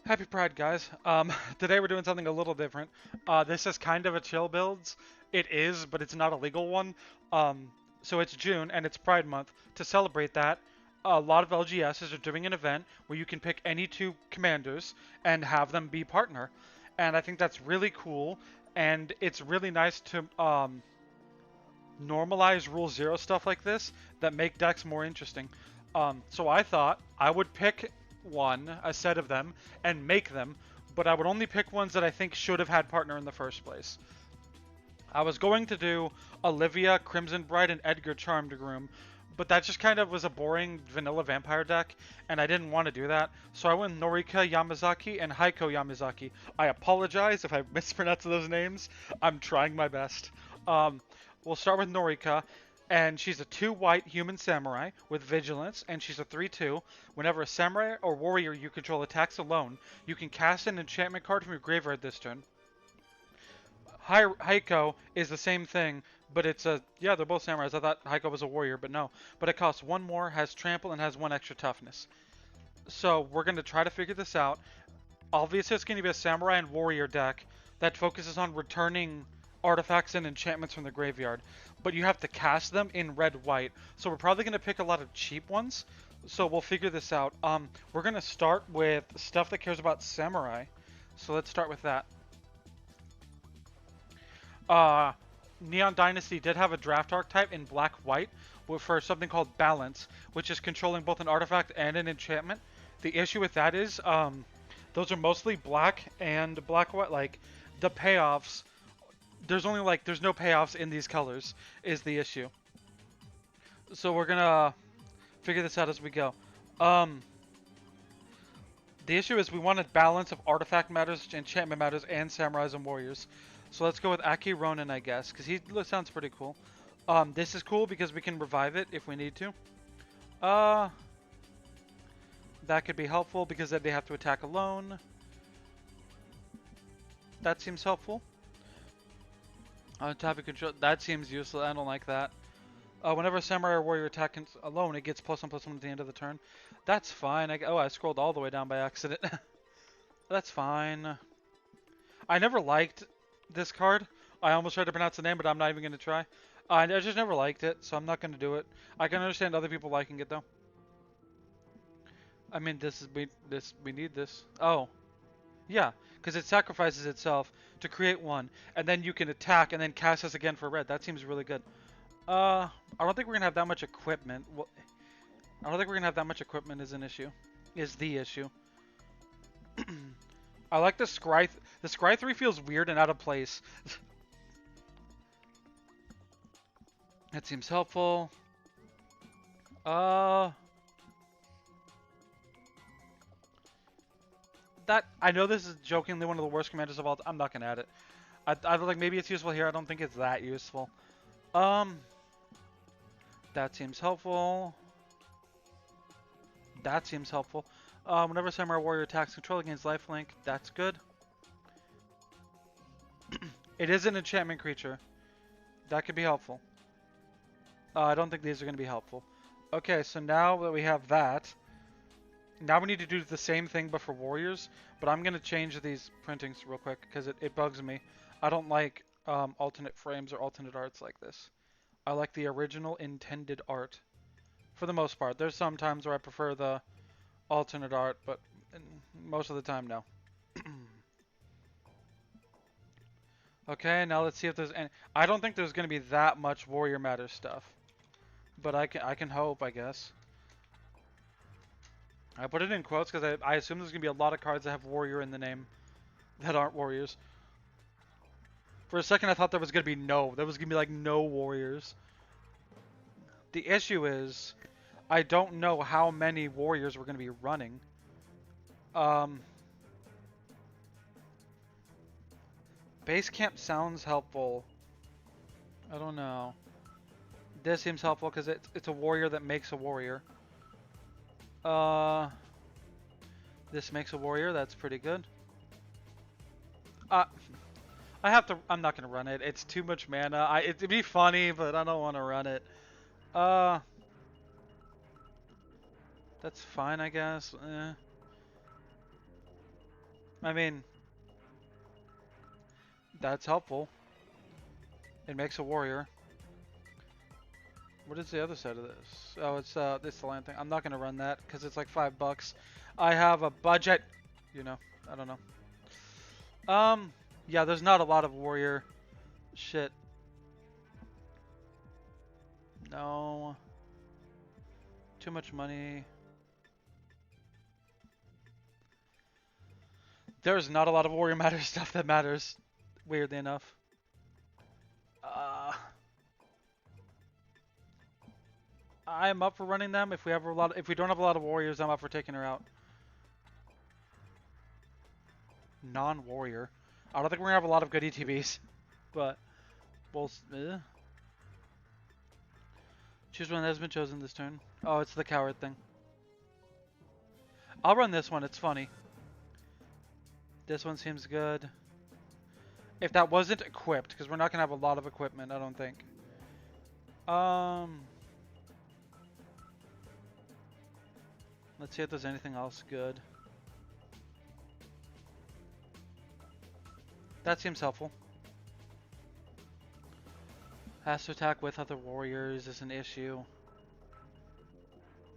Happy Pride, guys. Today we're doing something a little different. This is kind of a chill builds. It is, but it's not a legal one. So it's June and it's Pride Month. To celebrate that, a lot of LGSs are doing an event where you can pick any two commanders and have them be partner. And I think that's really cool. And it's really nice to normalize Rule Zero stuff like this that make decks more interesting. So I thought I would pick a set of them, and make them, but I would only pick ones that I think should have had partner in the first place. I was going to do Olivia, Crimson Bride, and Edgar Charmed Groom, but that just kind of was a boring vanilla vampire deck, and I didn't want to do that. So I went Norika Yamazaki and Haiko Yamazaki. I apologize if I mispronounced those names. I'm trying my best. Um, we'll start with Norika, and she's a 2 white human samurai with vigilance, and she's a 3/2. Whenever a samurai or warrior you control attacks alone, you can cast an enchantment card from your graveyard this turn. Haiko is the same thing, but it's a yeah, they're both samurais. I thought Haiko was a warrior, but no. But it costs one more, has trample, and has one extra toughness. So we're gonna try to figure this out. Obviously, it's gonna be a samurai and warrior deck that focuses on returning artifacts and enchantments from the graveyard, but you have to cast them in red white. So we're probably gonna pick a lot of cheap ones. So we'll figure this out. We're gonna start with stuff that cares about samurai. So let's start with that. Uh, Neon Dynasty did have a draft archetype in black-white for something called Balance, which is controlling both an artifact and an enchantment. The issue with that is, those are mostly black and black-white. Like, the payoffs, there's no payoffs in these colors, is the issue. So we're gonna figure this out as we go. Um, the issue is we want a balance of artifact matters, enchantment matters, and samurais and warriors. So let's go with Aki Ronin, I guess, because he sounds pretty cool. This is cool because we can revive it if we need to. Uh, that could be helpful because then they have to attack alone. That seems helpful. Topic control, that seems useless. I don't like that. Whenever a samurai or warrior attacks alone, it gets +1/+1 at the end of the turn. That's fine. I scrolled all the way down by accident. That's fine. I never liked this card. I almost tried to pronounce the name, but I'm not even going to try. I just never liked it, so I'm not going to do it. I can understand other people liking it, though. I mean, we need this. Oh, yeah, because it sacrifices itself to create one, and then you can attack and then cast this again for red. That seems really good. I don't think we're going to have that much equipment. Well, I don't think we're going to have that much equipment is an issue. Is the issue. I like the Scry. The Scry 3 feels weird and out of place. That seems helpful. That I know this is jokingly one of the worst commanders of all. I'm not gonna add it. I like maybe it's useful here. I don't think it's that useful. Um, that seems helpful. That seems helpful. Whenever Samurai Warrior attacks control against lifelink, that's good. It is an enchantment creature. That could be helpful. I don't think these are going to be helpful. Okay, so now that we have that, now we need to do the same thing but for warriors. But I'm going to change these printings real quick because it bugs me. I don't like alternate frames or alternate arts like this. I like the original intended art for the most part. There's some times where I prefer the alternate art, but most of the time, no. Okay, now let's see if there's any. I don't think there's going to be that much Warrior Matter stuff, but I can hope, I guess. I put it in quotes because I assume there's going to be a lot of cards that have Warrior in the name that aren't Warriors. For a second, I thought there was going to be there was going to be like no Warriors. The issue is, I don't know how many Warriors we're going to be running. Base camp sounds helpful. I don't know. This seems helpful because it's a warrior that makes a warrior. This makes a warrior. That's pretty good. I'm not gonna run it. It's too much mana. It'd be funny, but I don't want to run it. That's fine, I guess. I mean, that's helpful. It makes a warrior. What is the other side of this? Oh, it's this land thing. I'm not gonna run that because it's like $5. I have a budget. You know, I don't know. Yeah, there's not a lot of warrior shit. No. Too much money. There's not a lot of warrior matter stuff that matters. Weirdly enough. Uh, I'm up for running them. If we have a lot, if we don't have a lot of warriors, I'm up for taking her out. Non-warrior. I don't think we're gonna have a lot of good ETBs, but we'll. Choose one that has been chosen this turn. Oh, it's the coward thing. I'll run this one. It's funny. This one seems good. If that wasn't equipped, because we're not gonna have a lot of equipment, I don't think. Let's see if there's anything else good. That seems helpful. Has to attack with other warriors is an issue.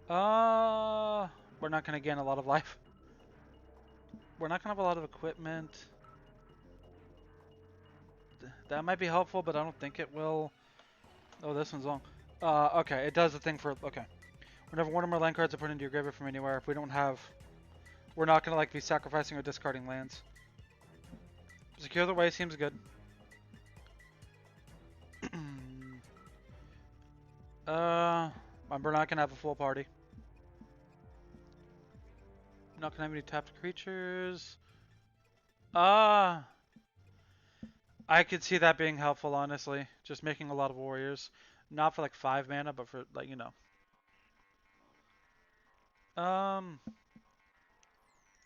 We're not gonna gain a lot of life. We're not gonna have a lot of equipment. That might be helpful, but I don't think it will. Oh, this one's long. Okay, it does the thing for. Okay. Whenever one or more land cards are put into your graveyard from anywhere, if we don't have. We're not gonna like be sacrificing or discarding lands. Secure the way seems good. We're not gonna have a full party. Not gonna have any tapped creatures. I could see that being helpful, honestly. Just making a lot of warriors. Not for like 5 mana, but for like, you know.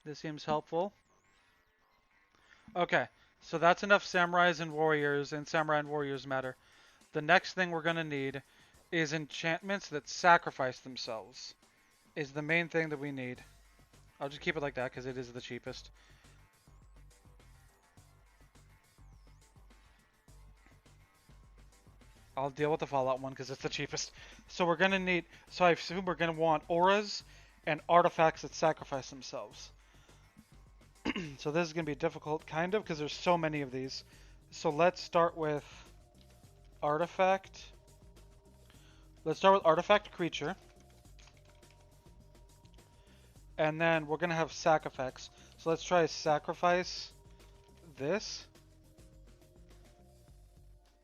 This seems helpful. Okay, so that's enough samurais and warriors, and samurai and warriors matter. The next thing we're gonna need is enchantments that sacrifice themselves. Is the main thing that we need. I'll just keep it like that because it is the cheapest. I'll deal with the Fallout one because it's the cheapest. So we're gonna need. So I assume we're gonna want auras and artifacts that sacrifice themselves. So this is gonna be difficult, kind of, because there's so many of these. So let's start with artifact. Let's start with artifact creature. And then we're gonna have sacrifice. So let's try sacrifice this.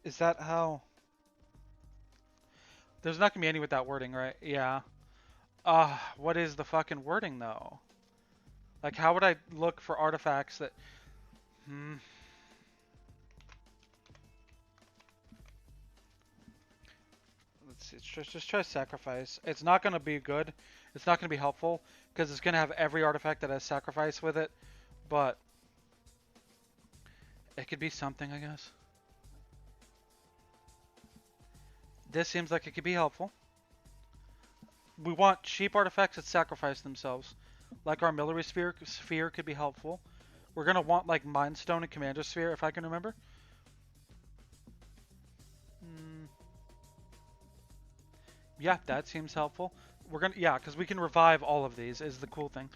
Is that how? There's not gonna be any with that wording, right? Yeah. What is the fucking wording though? Like, how would I look for artifacts that? Let's see. Just try sacrifice. It's not gonna be good. It's not gonna be helpful because it's gonna have every artifact that has sacrifice with it. But it could be something, I guess. This seems like it could be helpful. We want cheap artifacts that sacrifice themselves. Like our Armillary Sphere could be helpful. We're going to want like Mind Stone and Commander Sphere, if I can remember. Yeah, that seems helpful. We're going to, yeah, because we can revive all of these is the cool thing.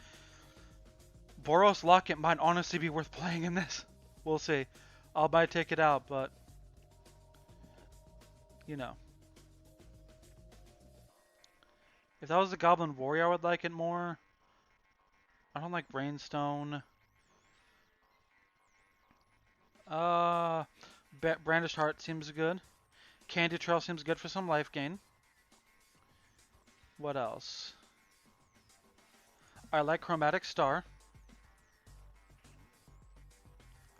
Boros Locket might honestly be worth playing in this. We'll see. I might take it out, but you know. If that was the Goblin Warrior, I would like it more. I don't like Brainstone. Brandished Heart seems good. Candy Trail seems good for some life gain. What else? I like Chromatic Star.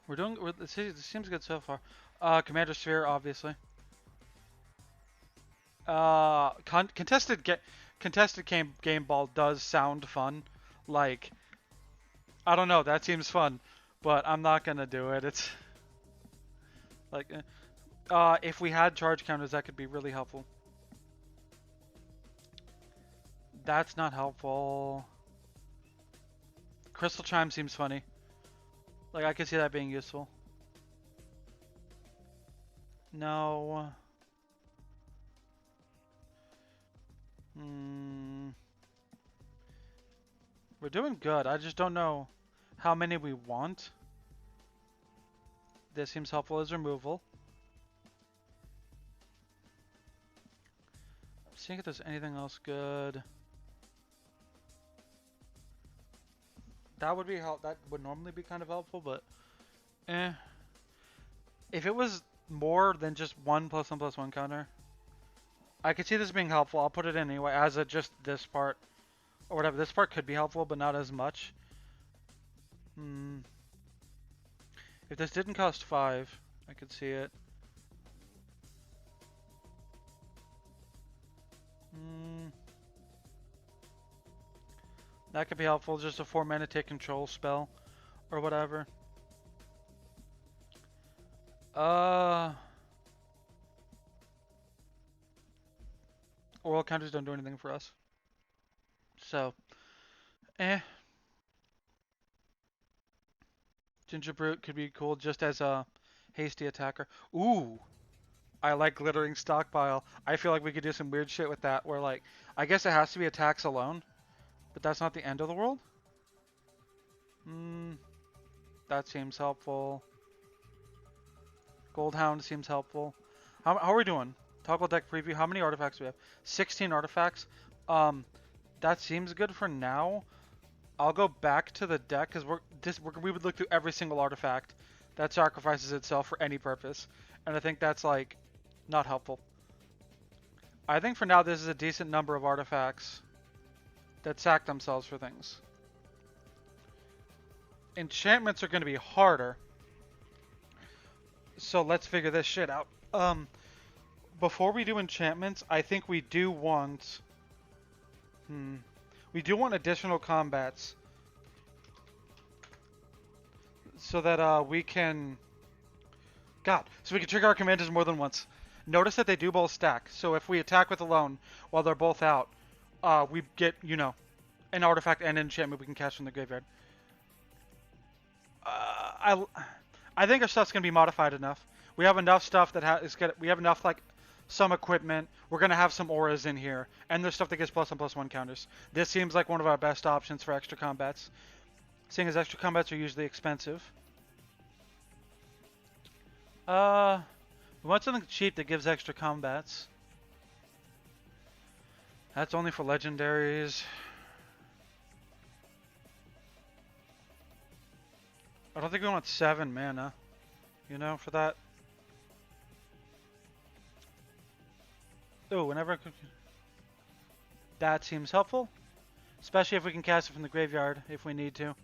This seems good so far. Commander Sphere, obviously. Contested game ball does sound fun. Like, I don't know, that seems fun, but I'm not gonna do it. It's like, if we had charge counters, that could be really helpful. That's not helpful. Crystal Chime seems funny. Like, I could see that being useful. No. Hmm. We're doing good. I just don't know how many we want. This seems helpful as removal. Seeing if there's anything else good. That would be that would normally be kind of helpful, but if it was more than just 1+1+1 counter, I could see this being helpful. I'll put it in anyway as just this part or whatever. This part could be helpful, but not as much. If this didn't cost 5, I could see it. That could be helpful. Just a 4-mana take control spell or whatever. Oral counters don't do anything for us. So, Ginger Brute could be cool just as a hasty attacker. Ooh, I like Glittering Stockpile. I feel like we could do some weird shit with that where, like, I guess it has to be attacks alone, but that's not the end of the world. That seems helpful. Goldhound seems helpful. How are we doing? Toggle deck preview. How many artifacts do we have? 16 artifacts. That seems good for now. I'll go back to the deck because we would look through every single artifact that sacrifices itself for any purpose, and I think that's like not helpful. I think for now this is a decent number of artifacts that sack themselves for things. Enchantments are going to be harder, so let's figure this shit out. Before we do enchantments, I think we do want additional combats so that we can trigger our commanders more than once. Notice that they do both stack, so if we attack with alone while they're both out, we get, an artifact and an enchantment we can cast from the graveyard. I think our stuff's gonna be modified enough. We have enough stuff that we have enough like some equipment. We're gonna have some auras in here, and there's stuff that gets +1/+1 counters. This seems like one of our best options for extra combats, seeing as extra combats are usually expensive. We want something cheap that gives extra combats. That's only for legendaries. I don't think we want 7 mana, for that. Oh, whenever that seems helpful, especially if we can cast it from the graveyard if we need to.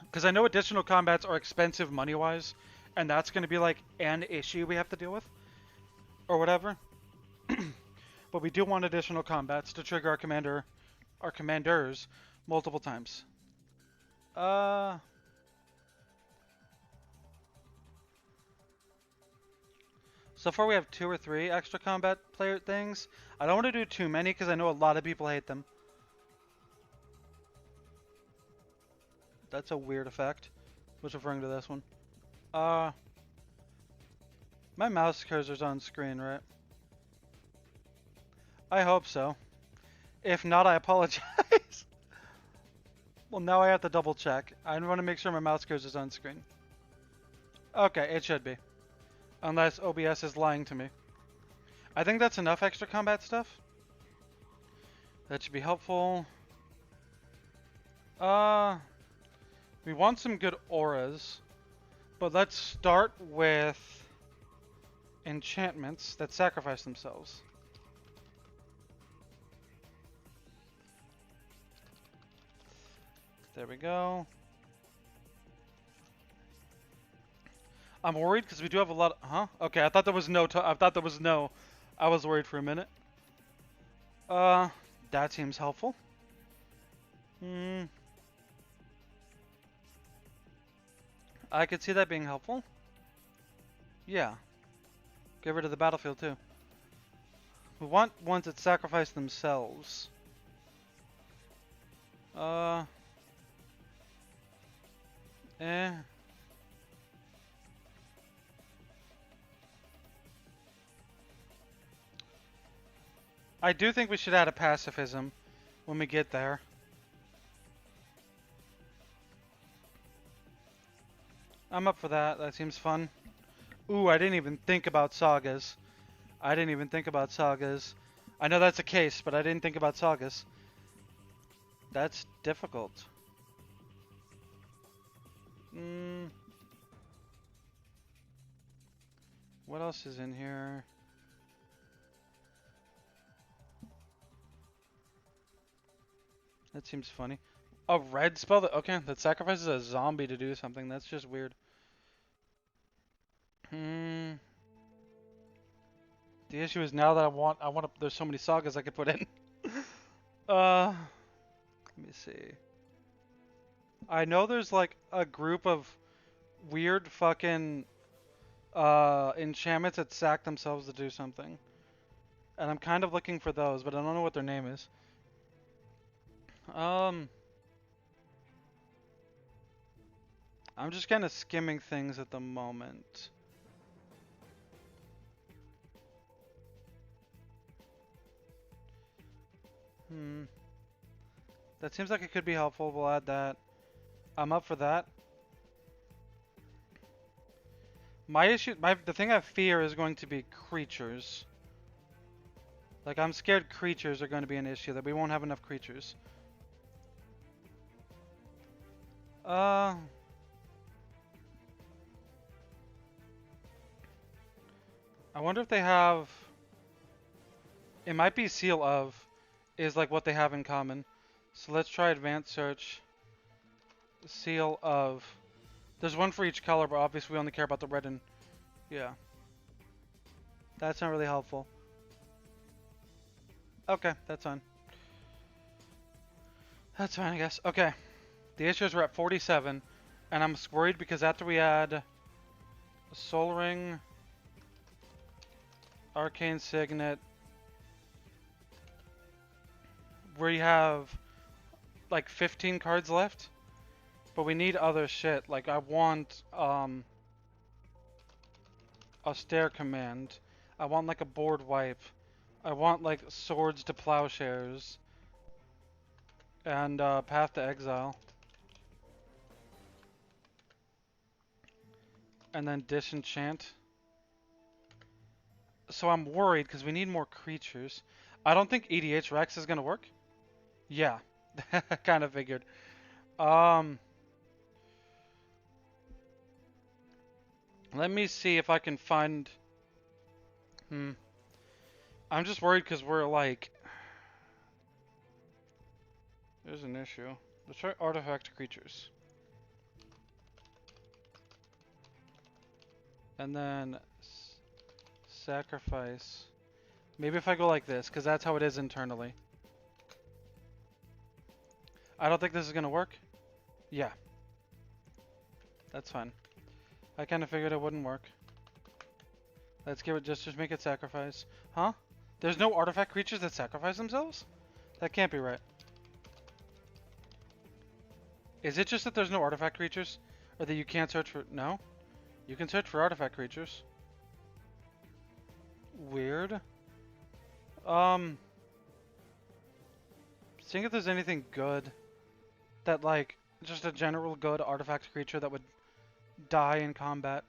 Because I know additional combats are expensive money-wise, and that's going to be like an issue we have to deal with, or whatever. But we do want additional combats to trigger our commanders multiple times. So far we have 2 or 3 extra combat player things. I don't want to do too many because I know a lot of people hate them. That's a weird effect. What's referring to this one? My mouse cursor's on screen, right? I hope so. If not, I apologize. Well, now I have to double check. I want to make sure my mouse cursor's on screen. Okay, it should be. Unless OBS is lying to me. I think that's enough extra combat stuff. That should be helpful. We want some good auras. But let's start with enchantments that sacrifice themselves. There we go. I'm worried because we do have a lot of, Okay, I thought there was no, I was worried for a minute. That seems helpful. I could see that being helpful. Yeah. Get rid of the battlefield too. We want ones that sacrifice themselves. Eh. I do think we should add a pacifism when we get there. I'm up for that. That seems fun. Ooh, I didn't even think about sagas. I didn't even think about sagas. I know that's a case, but I didn't think about sagas. That's difficult. Hmm. What else is in here? That seems funny. A red spell that okay, that sacrifices a zombie to do something. That's just weird. Hmm. The issue is now that I want to, there's so many sagas I could put in. Let me see. I know there's like a group of weird fucking enchantments that sack themselves to do something. And I'm kind of looking for those, but I don't know what their name is. Um, I'm just kind of skimming things at the moment. Hmm. That seems like it could be helpful. We'll add that. I'm up for that. The thing I fear is going to be creatures. Like, I'm scared creatures are going to be an issue, that we won't have enough creatures. Uh, I wonder if they have... It might be Seal of, is like what they have in common. So let's try advanced search. Seal of. There's one for each color, but obviously we only care about the red and... Yeah. That's not really helpful. Okay, that's fine. That's fine, I guess. Okay. The issues are at 47, and I'm worried because after we add a Soul Ring, Arcane Signet, we have like 15 cards left, but we need other shit. Like I want Austere Command. I want like a board wipe. I want like Swords to Plowshares and Path to Exile. And then Disenchant. So I'm worried because we need more creatures. I don't think EDH Rex is gonna work. Yeah, kind of figured. Um, Let me see if I can find. I'm just worried because we're like. There's an issue. Let's try artifact creatures. And then sacrifice. Maybe if I go like this, because that's how it is internally. I don't think this is gonna work. Yeah. That's fine. I kind of figured it wouldn't work. Let's give it just make it sacrifice. Huh? There's no artifact creatures that sacrifice themselves? That can't be right. Is it just that there's no artifact creatures? Or that you can't search for... No? You can search for artifact creatures. Weird. Seeing if there's anything good that, like, just a general good artifact creature that would die in combat.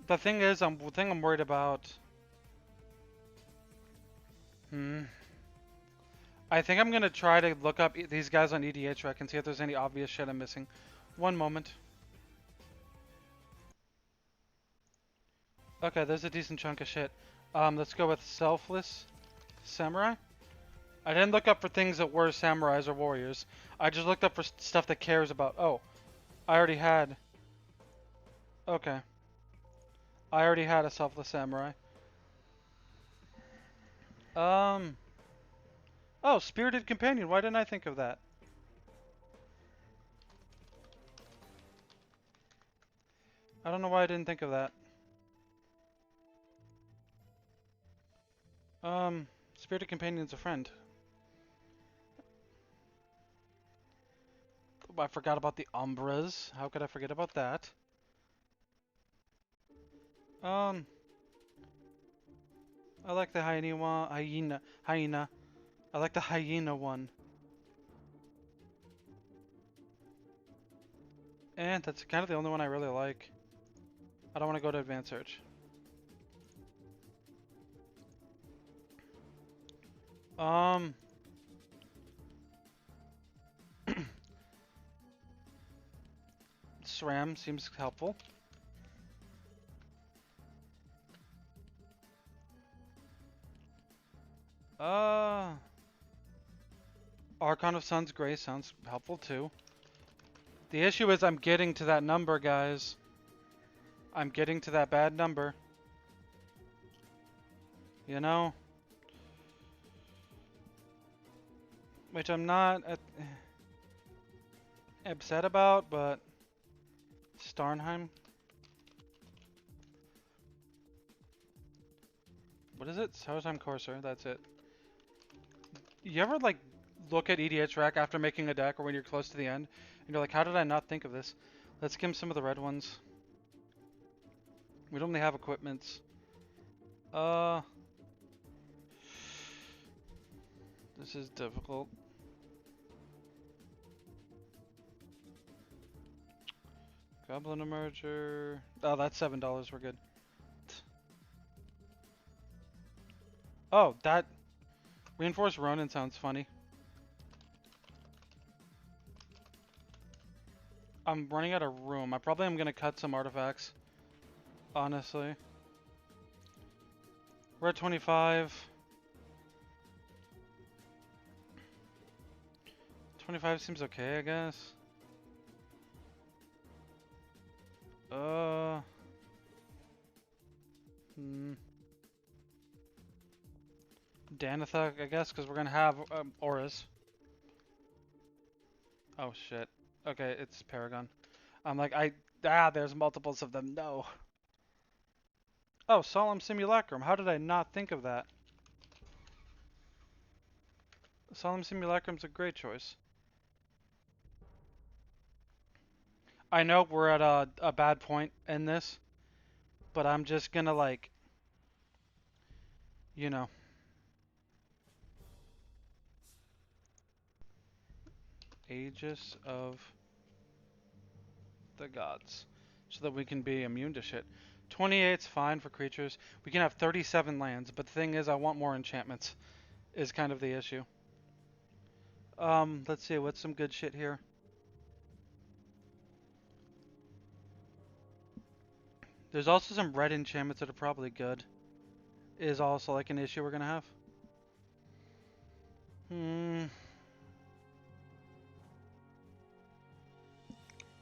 The thing is, the thing I'm worried about... I think I'm gonna try to look up these guys on EDHREC and see if there's any obvious shit I'm missing. One moment. Okay, there's a decent chunk of shit. Let's go with Selfless Samurai. I didn't look up for things that were samurais or warriors. I just looked up for stuff that cares about... Oh, I already had... Okay. I already had a Selfless Samurai. Oh, Spirited Companion. Why didn't I think of that? I don't know why I didn't think of that. Spirited Companion's a friend. I forgot about the Umbras. How could I forget about that? I like the hyena. I like the hyena one. And that's kind of the only one I really like. I don't want to go to advanced search. SRAM seems helpful. Archon of Sun's Grace sounds helpful too. The issue is I'm getting to that number, guys. I'm getting to that bad number. You know? Which I'm not upset about, but Starnheim. What is it? Startime Courser, that's it. You ever like look at EDH rack after making a deck or when you're close to the end and you're like, how did I not think of this? Let's skim some of the red ones. We don't really have equipments. This is difficult. Goblin Emerger. Oh, that's $7. We're good. Oh, that Reinforced Ronin sounds funny. I'm running out of room. I probably am gonna cut some artifacts. Honestly. We're at 25. 25 seems okay, I guess. Danitha, I guess, because we're gonna have auras. Oh shit. Okay, it's Paragon. I'm like, there's multiples of them. No. Oh, Solemn Simulacrum. How did I not think of that? Solemn Simulacrum's a great choice. I know we're at a bad point in this, but I'm just gonna like, you know. Aegis of the Gods. So that we can be immune to shit. 28's fine for creatures. We can have 37 lands, but the thing is I want more enchantments, is kind of the issue. Let's see, what's some good shit here? There's also some red enchantments that are probably good. Is also like an issue we're gonna have.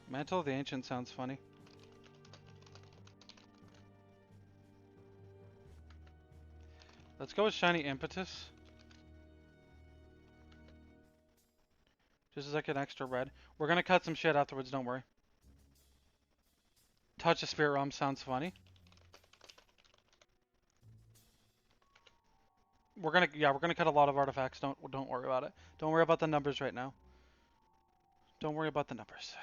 Mantle of the Ancient sounds funny. Let's go with Shiny Impetus. Just as like an extra red. We're gonna cut some shit afterwards, don't worry. Touch of Spirit Realm sounds funny. We're gonna cut a lot of artifacts. Don't worry about it. Don't worry about the numbers right now. Don't worry about the numbers.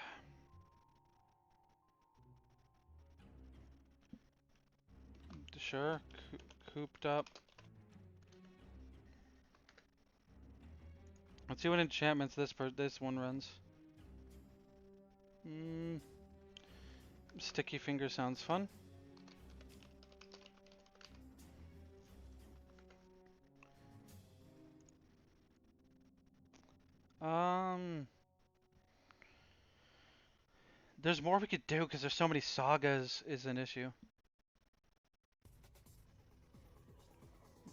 Sure, cooped up. Let's see what enchantments this one runs. Sticky Finger sounds fun. There's more we could do because there's so many sagas is an issue.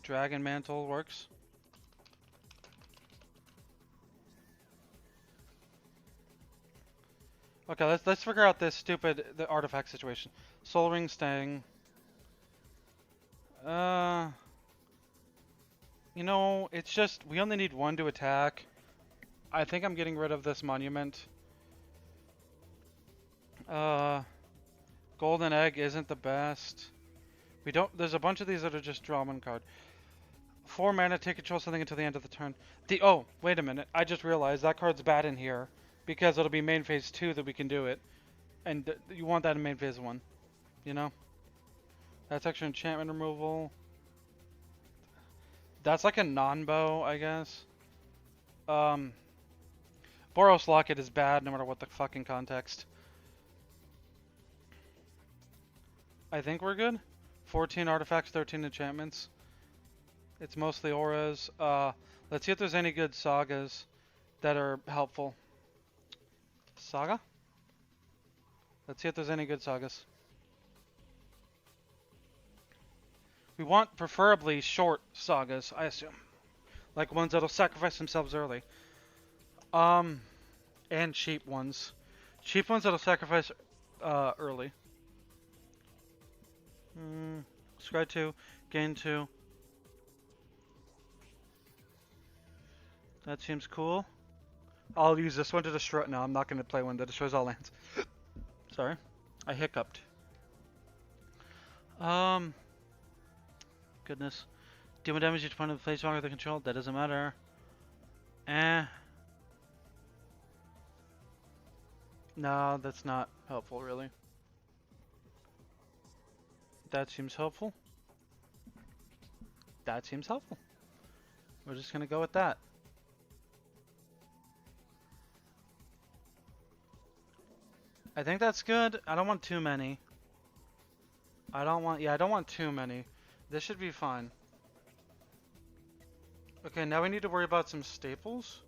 Dragon Mantle works. Okay, let's figure out this the artifact situation. Soul Ring staying. You know, it's just we only need one to attack. I think I'm getting rid of this monument. Golden Egg isn't the best. There's a bunch of these that are just draw one card. 4 mana, take control of something until the end of the turn. Oh, wait a minute. I just realized that card's bad in here because it'll be main phase 2 that we can do it, and you want that in main phase 1, you know? That's extra enchantment removal. That's like a non-bow, I guess. Um, Boros Locket is bad no matter what the fucking context. I think we're good. 14 artifacts, 13 enchantments. It's mostly auras. Let's see if there's any good sagas that are helpful. Saga? Let's see if there's any good sagas. We want preferably short sagas, I assume. Like ones that'll sacrifice themselves early. And cheap ones. Cheap ones that'll sacrifice early. Scry 2, gain 2. That seems cool. I'll use this one to destroy. No, I'm not going to play one that destroys all lands. Sorry. I hiccuped. Goodness. Deal damage each opponent plays longer than control. That doesn't matter. No, that's not helpful, really. That seems helpful. That seems helpful. We're just going to go with that. I think that's good. I don't want too many. I don't want too many. This should be fine. Okay, now we need to worry about some staples.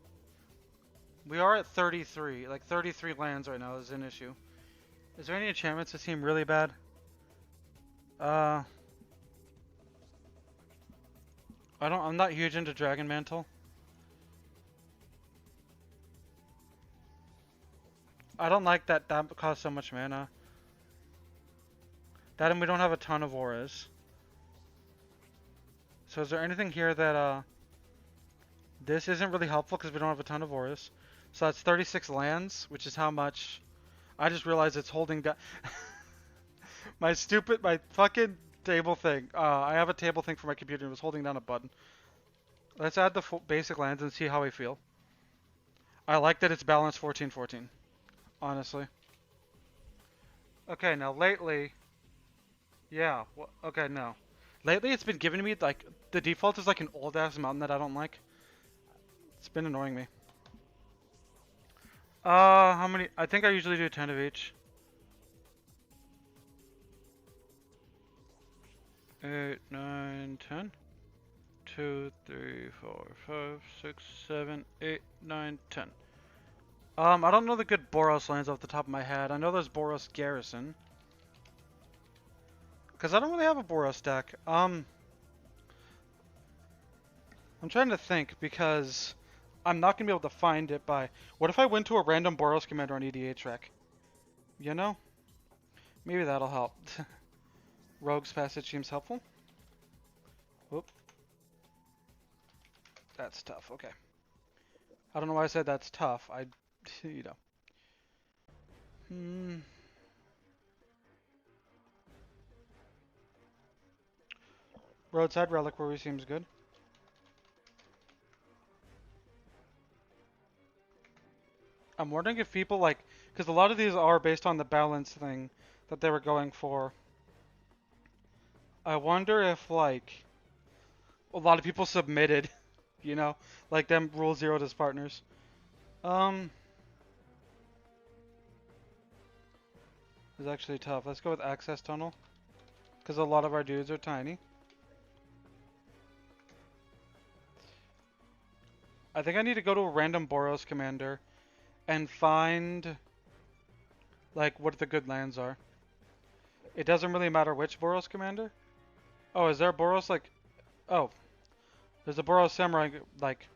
We are at 33. Like 33 lands right now is an issue. Is there any enchantments that seem really bad? I'm not huge into Dragon Mantle. I don't like that costs so much mana. That and we don't have a ton of auras. So is there anything here that this isn't really helpful because we don't have a ton of auras. So that's 36 lands, which is how much I just realized it's holding down my fucking table thing. I have a table thing for my computer and it was holding down a button. Let's add the basic lands and see how I feel. I like that it's balanced 14-14. Honestly. Okay, now lately... Yeah, okay, no. Lately it's been giving me, like, the default is like an old-ass mountain that I don't like. It's been annoying me. How many? I think I usually do 10 of each. 8, 9, 10. 2, 3, 4, 5, 6, 7, 8, 9, 10. I don't know the good Boros lands off the top of my head. I know there's Boros Garrison. Because I don't really have a Boros deck. I'm trying to think because I'm not going to be able to find it by... What if I went to a random Boros commander on EDH Rec? You know? Maybe that'll help. Rogue's Passage seems helpful. Whoop. That's tough, okay. I don't know why I said that's tough. You know. Roadside Reliquary seems good. I'm wondering if people like... Because a lot of these are based on the balance thing that they were going for. I wonder if, like... A lot of people submitted, you know? Like them Rule Zeroed as partners. It's actually tough. Let's go with Access Tunnel. Because a lot of our dudes are tiny. I think I need to go to a random Boros commander and find, like, what the good lands are. It doesn't really matter which Boros commander. Oh, is there a Boros, like... Oh. There's a Boros Samurai, like,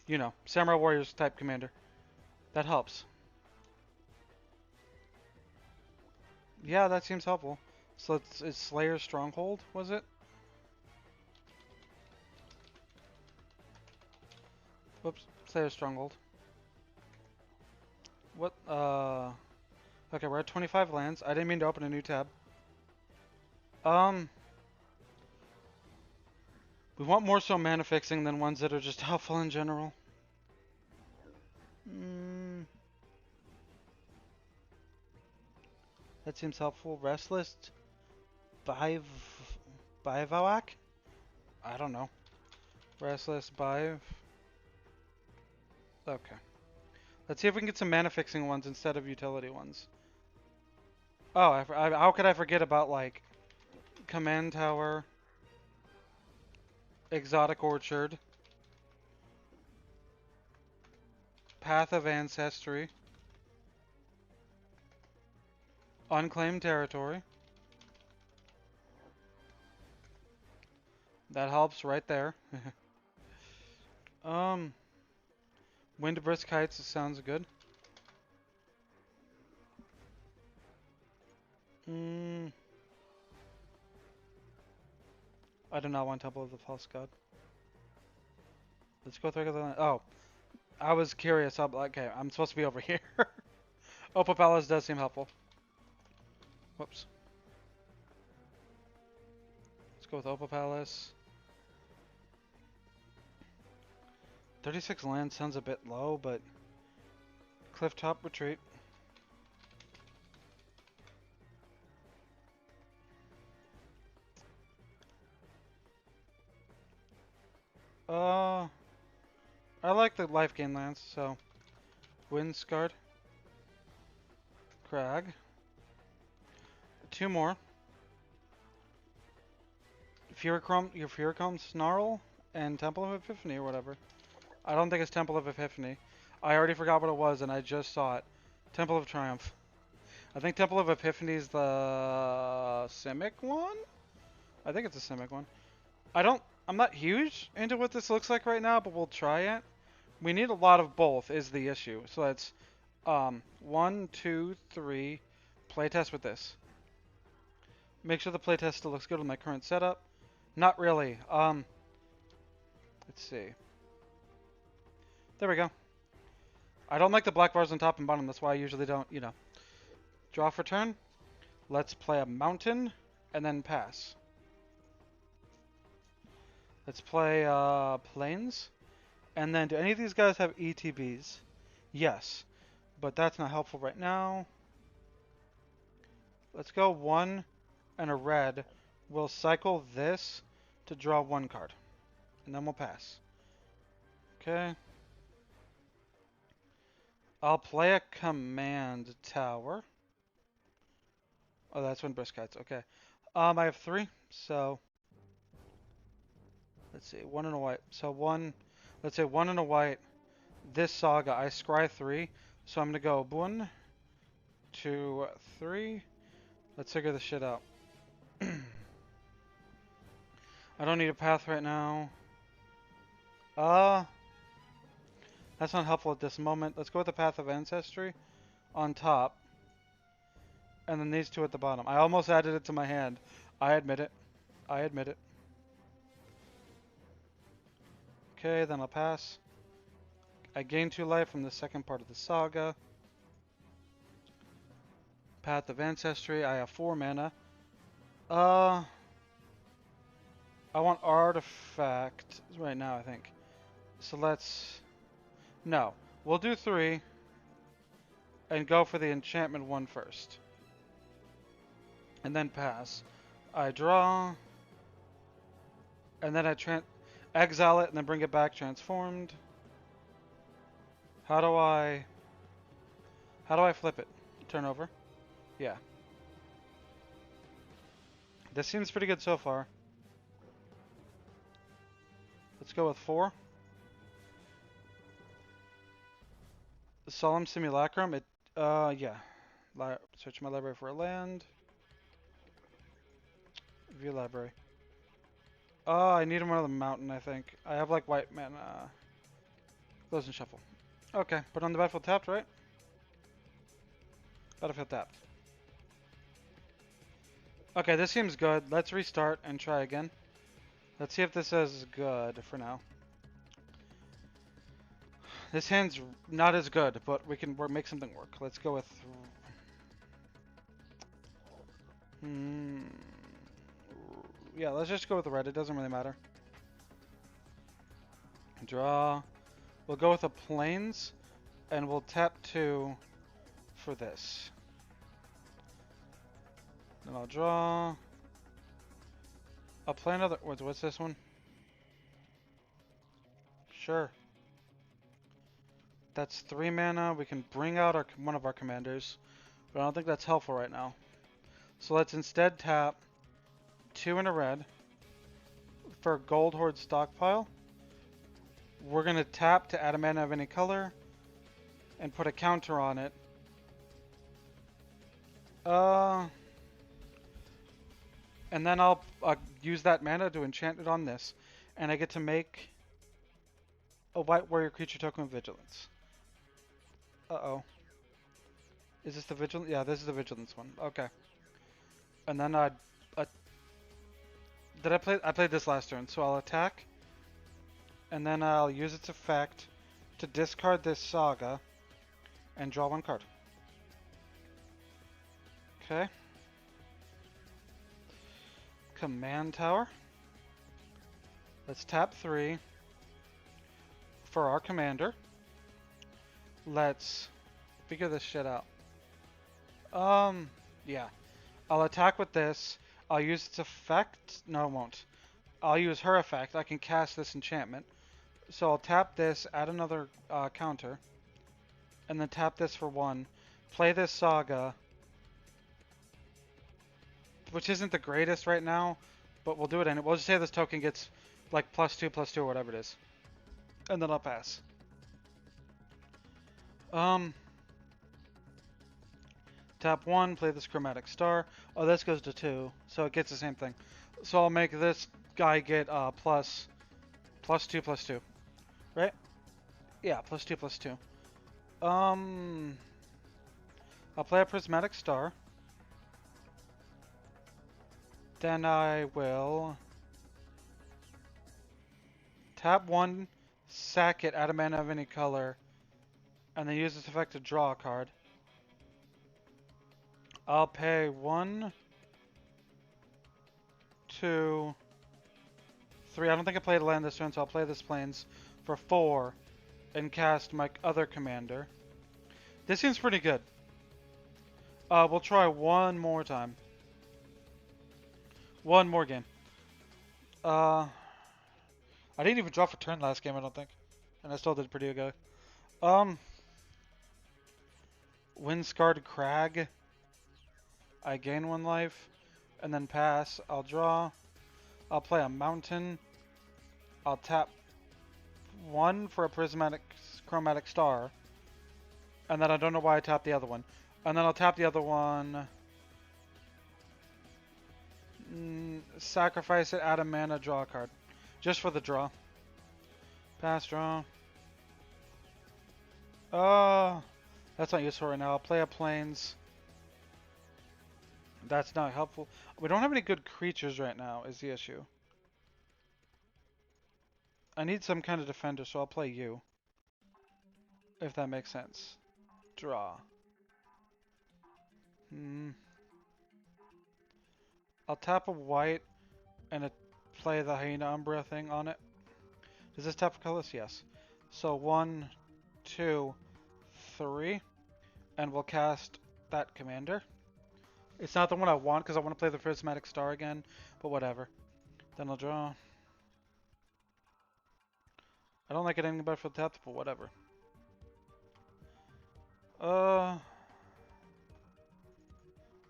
you know, Samurai Warriors type commander. That helps. Yeah, that seems helpful. So it's Slayer's Stronghold, was it? Whoops. Slayer's Stronghold. What, Okay, we're at 25 lands. I didn't mean to open a new tab. We want more so mana fixing than ones that are just helpful in general. That seems helpful. Restless Biv Bivouac? I don't know. Restless Biv. Okay. Let's see if we can get some mana fixing ones instead of utility ones. Oh, how could I forget about like Command Tower, Exotic Orchard, Path of Ancestry, Unclaimed Territory. That helps right there. Wind Brisk Heights sounds good. I do not want Temple of the False God. Let's go with regular land. Oh, I was curious. Okay, I'm supposed to be over here. Opal Palace does seem helpful. Whoops. Let's go with Opal Palace. 36 land sounds a bit low, but Clifftop Retreat. I like the life gain lands, so Windscard, Crag, 2 more. Furychrome Snarl, and Temple of Epiphany or whatever. I don't think it's Temple of Epiphany. I already forgot what it was and I just saw it. Temple of Triumph. I think Temple of Epiphany is the Simic one? I think it's a Simic one. I'm not huge into what this looks like right now, but we'll try it. We need a lot of both is the issue. So that's 1, 2, 3. Playtest with this. Make sure the playtest still looks good with my current setup. Not really. Let's see. There we go. I don't like the black bars on top and bottom. That's why I usually don't, Draw for turn. Let's play a mountain and then pass. Let's play plains. And then do any of these guys have ETBs? Yes. But that's not helpful right now. Let's go 1 and a red. We'll cycle this to draw 1 card. And then we'll pass. Okay. I'll play a command tower. Oh, that's when Brisk Heights. Okay. I have 3, so let's see, 1 and a white. So let's say 1 and a white. This saga, I scry 3, so I'm gonna go 1, 2, 3. Let's figure this shit out. I don't need a path right now. That's not helpful at this moment. Let's go with the Path of Ancestry on top. And then these 2 at the bottom. I almost added it to my hand. I admit it. I admit it. Okay, then I'll pass. I gain 2 life from the second part of the saga. Path of Ancestry. I have 4 mana. I want Artifact right now, I think. So let's... No. We'll do 3. And go for the enchantment 1 first. And then pass. I draw. And then I exile it and then bring it back transformed. How do I flip it? Turn over? Yeah. This seems pretty good so far. Let's go with 4. The Solemn Simulacrum. Yeah. Search my library for a land. View library. I need one on the mountain, I think. I have like white mana. Close and shuffle. Okay, put on the battlefield tapped, right? Battlefield tapped. Okay, this seems good. Let's restart and try again. Let's see if this is good for now. This hand's not as good, but we can make something work. Let's go with... Yeah, let's just go with the red. It doesn't really matter. Draw. We'll go with the plains, and we'll tap 2 for this. Then I'll draw. I'll play another. What's this one? Sure. That's 3 mana. We can bring out one of our commanders, but I don't think that's helpful right now. So let's instead tap 2 in a red for Gold Horde stockpile. We're gonna tap to add a mana of any color and put a counter on it. And then I'll use that mana to enchant it on this, and I get to make a white warrior creature token with vigilance. Uh-oh. Is this the vigilance? Yeah, this is the vigilance one. Okay. And then did I play? I played this last turn, so I'll attack, and then I'll use its effect to discard this saga and draw 1 card. Okay. Command tower. Let's tap 3 for our commander. Let's figure this shit out. Yeah. I'll attack with this. I'll use its effect. No, I won't. I'll use her effect. I can cast this enchantment. So I'll tap this, add another counter, and then tap this for 1. Play this saga, which isn't the greatest right now, but we'll do it anyway. We'll just say this token gets like +2/+2 or whatever it is. And then I'll pass. Tap 1, play this chromatic star. Oh, this goes to 2, so it gets the same thing. So I'll make this guy get +2/+2. Right? Yeah, +2/+2. I'll play a prismatic star. Then I will tap 1, sack it, add a mana of any color, and then use this effect to draw a card. I'll pay 1, 2, 3. I don't think I played a land this turn, so I'll play this plains for 4 and cast my other commander. This seems pretty good. We'll try one more time. One more game. I didn't even draw for turn last game, I don't think. And I still did pretty good. Windscarred Crag. I gain 1 life. And then pass. I'll draw. I'll play a mountain. I'll tap 1 for a prismatic chromatic star. And then I don't know why I tapped the other one. And then I'll tap the other one. Sacrifice it, add a mana, draw a card. Just for the draw. Pass, draw. That's not useful right now. I'll play a plains. That's not helpful. We don't have any good creatures right now, is the issue. I need some kind of defender, so I'll play you. If that makes sense. Draw. I'll tap a white and play the Hyena Umbra thing on it. Does this tap for colors? Yes. So 1, 2, 3. And we'll cast that commander. It's not the one I want because I want to play the Prismatic Star again, but whatever. Then I'll draw. I don't like it anything better for the tap, but whatever.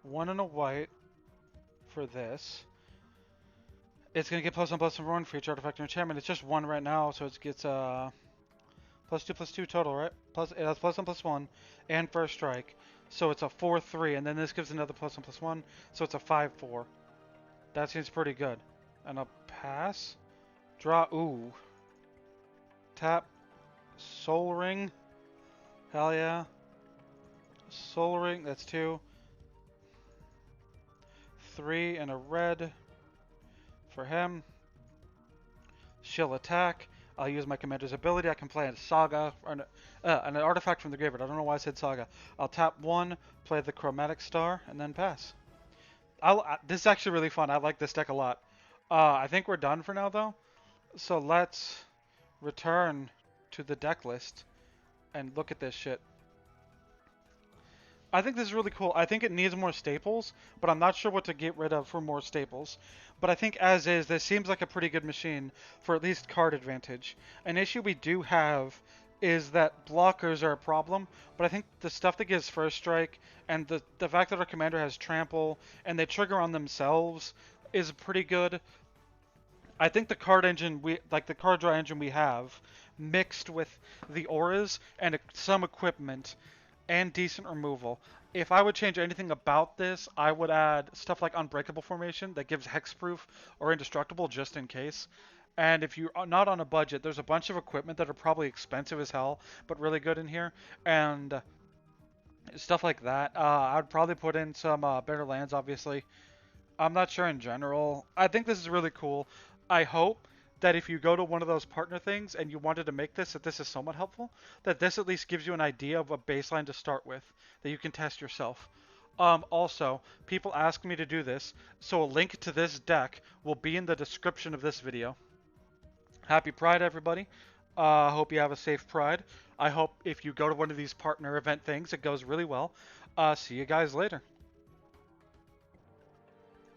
1 and a white for this. It's gonna get +1/+1 for each artifact or enchantment. It's just 1 right now, so it gets +2/+2 total, right? Plus it has +1/+1 and first strike, so it's a 4/3, and then this gives another +1/+1, so it's a 5/4. That seems pretty good. And I'll pass. Draw. Ooh. Tap. Soul Ring. Hell yeah. Soul Ring. That's 2. 3 and a red for him. She'll attack. I'll use my commander's ability. I can play a saga or an artifact from the graveyard. I don't know why I said saga. I'll tap 1, play the chromatic star, and then pass. This is actually really fun. I like this deck a lot. I think we're done for now, though. So let's return to the deck list and look at this shit. I think this is really cool. I think it needs more staples, but I'm not sure what to get rid of for more staples. But I think as is, this seems like a pretty good machine for at least card advantage. An issue we do have is that blockers are a problem, but I think the stuff that gives first strike and the fact that our commander has trample and they trigger on themselves is pretty good. I think the card draw engine we have, mixed with the auras and some equipment and decent removal. If I would change anything about this, I would add stuff like Unbreakable Formation that gives hexproof or indestructible just in case. And if you're not on a budget, there's a bunch of equipment that are probably expensive as hell, but really good in here. And stuff like that. I'd probably put in some better lands, obviously. I'm not sure in general. I think this is really cool. I hope that if you go to one of those partner things and you wanted to make this, that this is somewhat helpful. That this at least gives you an idea of a baseline to start with that you can test yourself. Also, people ask me to do this, so a link to this deck will be in the description of this video. Happy Pride, everybody. I hope you have a safe Pride. I hope if you go to one of these partner event things, it goes really well. See you guys later.